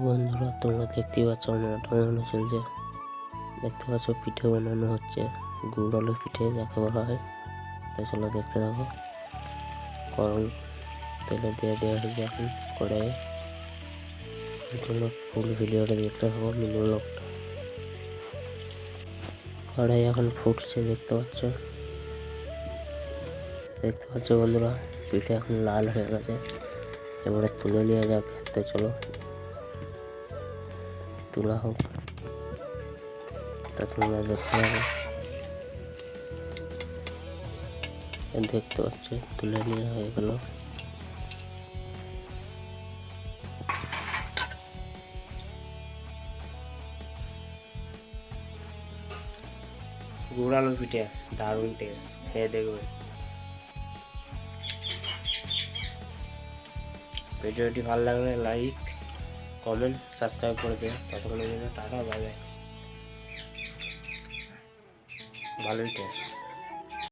বন্ধুরা, তোমরা দেখতেই পাচ্ছ রান্নাটা বানানো চলছে। দেখতে পাচ্ছ পিঠে বানানো হচ্ছে, গুড় আলুর পিঠে যাকে বলা হয়। তো চলো দেখতে থাকো। গরম তেলে দিয়ে দেওয়া হয়েছে এখন কড়াইয়ে। তোমরা ফুল ভিডিওটা দেখতে থাকো মিনিমাম। কড়াই এখন ফুটছে, দেখতে পাচ্ছ বন্ধুরা। পিঠে এখন লাল হয়ে গেছে, এবারে তুলে নেওয়া যাক। তো চলো তোলা হোক। তা তোমরা দেখতে পাবে, দেখতে পাচ্ছ তুলে নেওয়া হয়ে গেল। গুড় আলু পিঠে দারুণ টেস্ট, খেয়ে দেখবে। ভিডিওটি ভালো লাগলে লাইক, কমেন্ট, সাবস্ক্রাইব করে দিও। ততক্ষণের জন্য টাটা, বাই বাই। ভালোই টেস্ট।